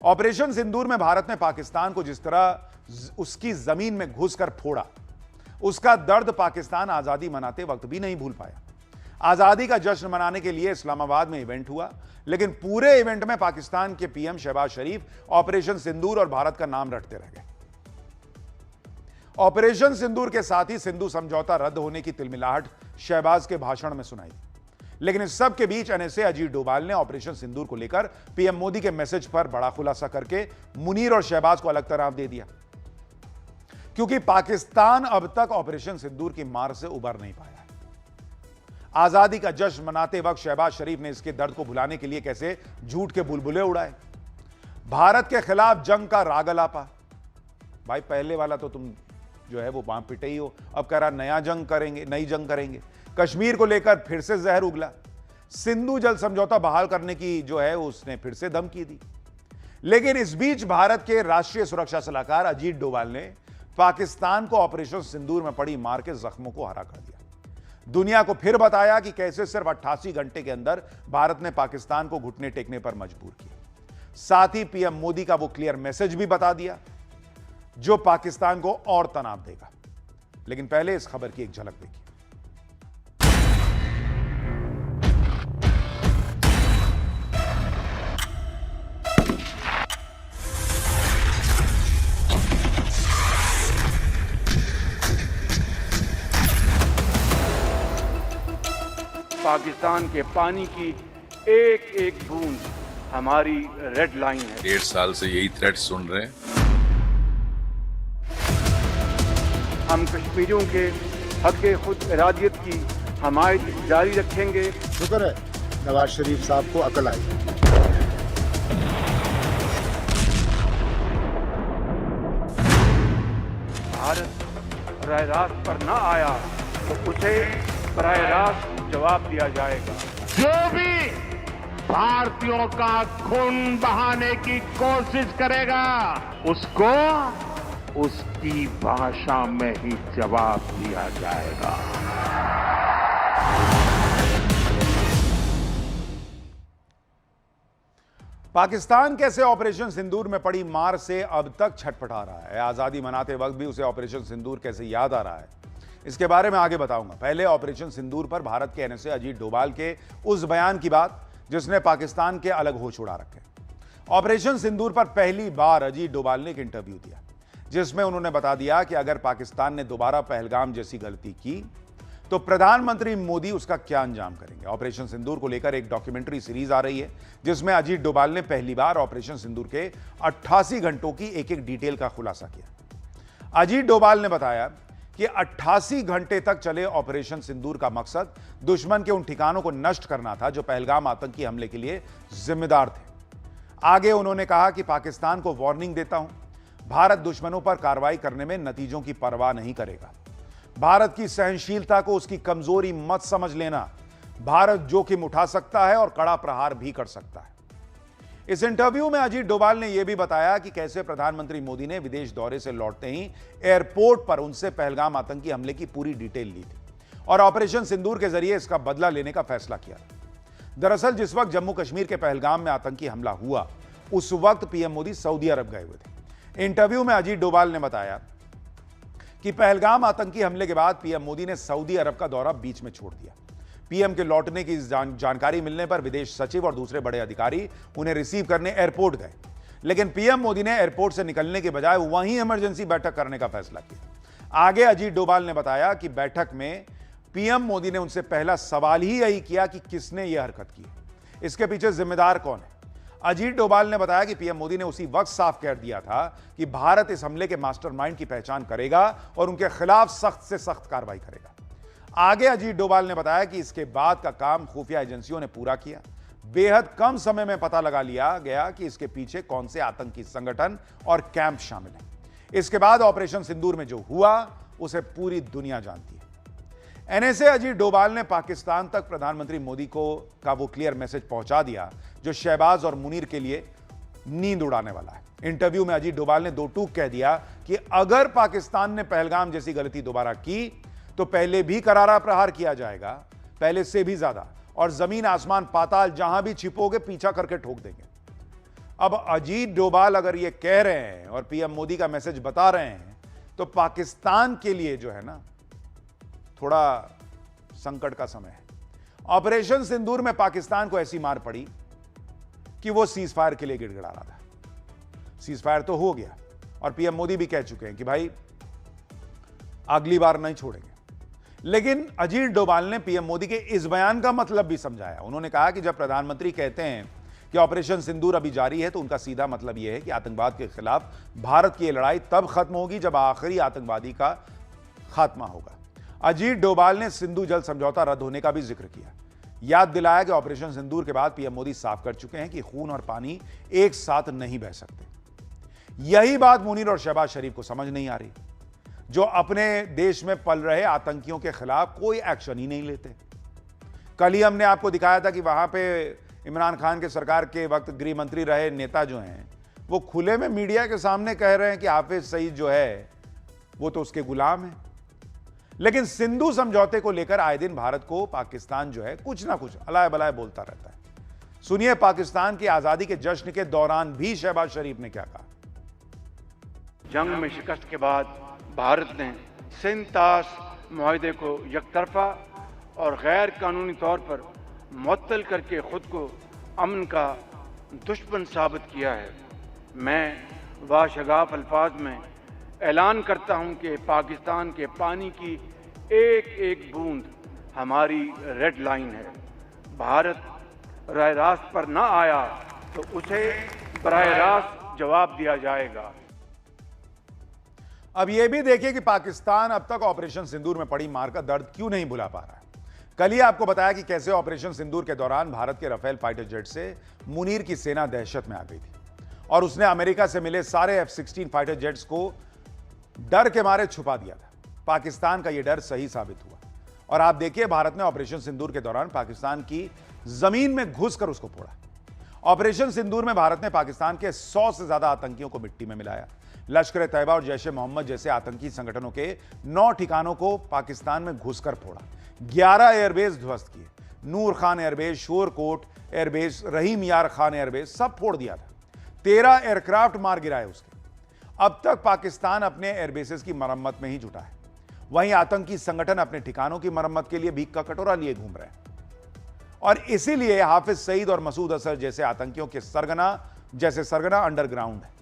Operation सिंदूर में भारत ने पाकिस्तान को जिस तरह उसकी जमीन में घुसकर फोड़ा, उसका दर्द पाकिस्तान आजादी मनाते वक्त भी नहीं भूल पाया। आजादी का जश्न मनाने के लिए इस्लामाबाद में इवेंट हुआ, लेकिन पूरे इवेंट में पाकिस्तान के पीएम शहबाज शरीफ ऑपरेशन सिंदूर और भारत का नाम रटते रह गए। ऑपरेशन सिंदूर के साथ ही सिंधु समझौता रद्द होने की तिलमिलाहट शहबाज के भाषण में सुनाई, लेकिन इस सब के बीच एनएसए अजीत डोभाल ने ऑपरेशन सिंदूर को लेकर पीएम मोदी के मैसेज पर बड़ा खुलासा करके मुनीर और शहबाज को अलग तराफ दे दिया, क्योंकि पाकिस्तान अब तक ऑपरेशन सिंदूर की मार से उबर नहीं पाया। आजादी का जश्न मनाते वक्त शहबाज शरीफ ने इसके दर्द को भुलाने के लिए कैसे झूठ के बुलबुले उड़ाए, भारत के खिलाफ जंग का राग अलापा। भाई पहले वाला तो तुम जो है वो बांह पिटे ही हो, अब कह रहा नया जंग करेंगे, नई जंग करेंगे। कश्मीर को लेकर फिर से जहर उगला, सिंधु जल समझौता बहाल करने की जो है उसने फिर से धमकी दी। लेकिन इस बीच भारत के राष्ट्रीय सुरक्षा सलाहकार अजीत डोभाल ने पाकिस्तान को ऑपरेशन सिंदूर में पड़ी मार के जख्मों को हरा कर दिया। दुनिया को फिर बताया कि कैसे सिर्फ 88 घंटे के अंदर भारत ने पाकिस्तान को घुटने टेकने पर मजबूर किया। साथ ही पीएम मोदी का वो क्लियर मैसेज भी बता दिया जो पाकिस्तान को और तनाव देगा। लेकिन पहले इस खबर की एक झलक देखिए। पाकिस्तान के पानी की एक एक बूंद हमारी रेड लाइन है। 1.5 साल से यही थ्रेट सुन रहे हैं। हम कश्मीरियों के हक़ खुद इरादियत की हमायत जारी रखेंगे। शुक्र है नवाज शरीफ साहब को अकल आई। भारत बराह रास्त पर न आया तो उसे बराह रास्त जवाब दिया जाएगा। जो भी भारतीयों का खून बहाने की कोशिश करेगा उसको उसकी भाषा में ही जवाब दिया जाएगा। पाकिस्तान कैसे ऑपरेशन सिंदूर में पड़ी मार से अब तक छटपटा रहा है। आजादी मनाते वक्त भी उसे ऑपरेशन सिंदूर कैसे याद आ रहा है, इसके बारे में आगे बताऊंगा। पहले ऑपरेशन सिंदूर पर भारत के एनएसए अजीत डोभाल के उस बयान की बात जिसने पाकिस्तान के अलग होश उड़ा रखे। ऑपरेशन सिंदूर पर पहली बार अजीत डोभाल ने एक इंटरव्यू दिया, जिसमें उन्होंने बता दिया कि अगर पाकिस्तान ने दोबारा पहलगाम जैसी गलती की तो प्रधानमंत्री मोदी उसका क्या अंजाम करेंगे। ऑपरेशन सिंदूर को लेकर एक डॉक्यूमेंट्री सीरीज आ रही है, जिसमें अजीत डोभाल ने पहली बार ऑपरेशन सिंदूर के 88 घंटों की एक एक डिटेल का खुलासा किया। अजीत डोभाल ने बताया कि 88 घंटे तक चले ऑपरेशन सिंदूर का मकसद दुश्मन के उन ठिकानों को नष्ट करना था जो पहलगाम आतंकी हमले के लिए जिम्मेदार थे। आगे उन्होंने कहा कि पाकिस्तान को वार्निंग देता हूं, भारत दुश्मनों पर कार्रवाई करने में नतीजों की परवाह नहीं करेगा। भारत की सहनशीलता को उसकी कमजोरी मत समझ लेना। भारत जोखिम उठा सकता है और कड़ा प्रहार भी कर सकता है। इस इंटरव्यू में अजीत डोभाल ने यह भी बताया कि कैसे प्रधानमंत्री मोदी ने विदेश दौरे से लौटते ही एयरपोर्ट पर उनसे पहलगाम आतंकी हमले की पूरी डिटेल ली थी और ऑपरेशन सिंदूर के जरिए इसका बदला लेने का फैसला किया। दरअसल जिस वक्त जम्मू कश्मीर के पहलगाम में आतंकी हमला हुआ, उस वक्त पीएम मोदी सऊदी अरब गए हुए थे। इंटरव्यू में अजीत डोभाल ने बताया कि पहलगाम आतंकी हमले के बाद पीएम मोदी ने सऊदी अरब का दौरा बीच में छोड़ दिया। पीएम के लौटने की जानकारी मिलने पर विदेश सचिव और दूसरे बड़े अधिकारी उन्हें रिसीव करने एयरपोर्ट गए, लेकिन पीएम मोदी ने एयरपोर्ट से निकलने के बजाय वहीं इमरजेंसी बैठक करने का फैसला किया। आगे अजीत डोभाल ने बताया कि बैठक में पीएम मोदी ने उनसे पहला सवाल ही यही किया कि किसने यह हरकत की, इसके पीछे जिम्मेदार कौन है। अजीत डोभाल ने बताया कि पीएम मोदी ने उसी वक्त साफ कर दिया था कि भारत इस हमले के मास्टरमाइंड की पहचान करेगा और उनके खिलाफ सख्त से सख्त कार्रवाई करेगा। आगे अजीत डोभाल ने बताया कि इसके बाद का काम खुफिया एजेंसियों ने पूरा किया। बेहद कम समय में पता लगा लिया गया कि इसके पीछे कौन से आतंकी संगठन और कैंप शामिल हैं। इसके बाद ऑपरेशन सिंदूर में जो हुआ उसे पूरी दुनिया जानती है। एनएसए अजीत डोभाल ने पाकिस्तान तक प्रधानमंत्री मोदी का वो क्लियर मैसेज पहुंचा दिया जो शहबाज और मुनीर के लिए नींद उड़ाने वाला है। इंटरव्यू में अजीत डोभाल ने दो टूक कह दिया कि अगर पाकिस्तान ने पहलगाम जैसी गलती दोबारा की तो पहले भी करारा प्रहार किया जाएगा, पहले से भी ज्यादा, और जमीन आसमान पाताल जहां भी छिपोगे पीछा करके ठोक देंगे। अब अजीत डोभाल अगर ये कह रहे हैं और पीएम मोदी का मैसेज बता रहे हैं तो पाकिस्तान के लिए जो है ना थोड़ा संकट का समय है। ऑपरेशन सिंदूर में पाकिस्तान को ऐसी मार पड़ी कि वो सीज फायर के लिए गिड़गिड़ा रहा था। सीज फायर तो हो गया और पीएम मोदी भी कह चुके हैं कि भाई अगली बार नहीं छोड़ेंगे। लेकिन अजीत डोभाल ने पीएम मोदी के इस बयान का मतलब भी समझाया। उन्होंने कहा कि जब प्रधानमंत्री कहते हैं कि ऑपरेशन सिंदूर अभी जारी है तो उनका सीधा मतलब यह है कि आतंकवाद के खिलाफ भारत की लड़ाई तब खत्म होगी जब आखिरी आतंकवादी का खात्मा होगा। अजीत डोभाल ने सिंधु जल समझौता रद्द होने का भी जिक्र किया। याद दिलाया कि ऑपरेशन सिंदूर के बाद पीएम मोदी साफ कर चुके हैं कि खून और पानी एक साथ नहीं बह सकते। यही बात मुनीर और शहबाज शरीफ को समझ नहीं आ रही, जो अपने देश में पल रहे आतंकियों के खिलाफ कोई एक्शन ही नहीं लेते। कल ही हमने आपको दिखाया था कि वहां पे इमरान खान के सरकार के वक्त गृह मंत्री रहे नेता जो हैं वो खुले में मीडिया के सामने कह रहे हैं कि हाफिज सईद जो है वो तो उसके गुलाम है। लेकिन सिंधु समझौते को लेकर आए दिन भारत को पाकिस्तान जो है कुछ ना कुछ अलाय बलाय बोलता रहता है। सुनिए पाकिस्तान की आजादी के जश्न के दौरान भी शहबाज शरीफ ने क्या कहा। जंग में शिकस्त के बाद भारत ने सिंतास मुआहदे को यकतरफा और गैर कानूनी तौर पर मुअत्तल करके खुद को अमन का दुश्मन साबित किया है। मैं वाशगाफ अल्फाज में ऐलान करता हूं कि पाकिस्तान के पानी की एक एक बूंद हमारी रेड लाइन है। भारत राह रास्त पर ना आया तो उसे बराह रास्त जवाब दिया जाएगा। अब यह भी देखिए कि पाकिस्तान अब तक ऑपरेशन सिंदूर में पड़ी मार का दर्द क्यों नहीं भुला पा रहा है। कल ही आपको बताया कि कैसे ऑपरेशन सिंदूर के दौरान भारत के राफेल फाइटर जेट से मुनीर की सेना दहशत में आ गई थी और उसने अमेरिका से मिले सारे F-16 फाइटर जेट्स को डर के मारे छुपा दिया था। पाकिस्तान का यह डर सही साबित हुआ और आप देखिए भारत ने ऑपरेशन सिंदूर के दौरान पाकिस्तान की जमीन में घुसकर उसको फोड़ा। ऑपरेशन सिंदूर में भारत ने पाकिस्तान के 100 से ज्यादा आतंकियों को मिट्टी में मिलाया। लश्कर तैयबा और जैश ए मोहम्मद जैसे आतंकी संगठनों के 9 ठिकानों को पाकिस्तान में घुसकर फोड़ा। 11 एयरबेस ध्वस्त किए। नूर खान एयरबेस, शोरकोट एयरबेस, रहीम यार खान एयरबेस सब फोड़ दिया था। 13 एयरक्राफ्ट मार गिराए उसके। अब तक पाकिस्तान अपने एयरबेसेस की मरम्मत में ही जुटा है। वहीं आतंकी संगठन अपने ठिकानों की मरम्मत के लिए भीख का कटोरा लिए घूम रहे हैं और इसीलिए हाफिज सईद और मसूद अजहर जैसे आतंकियों के सरगना अंडरग्राउंड है।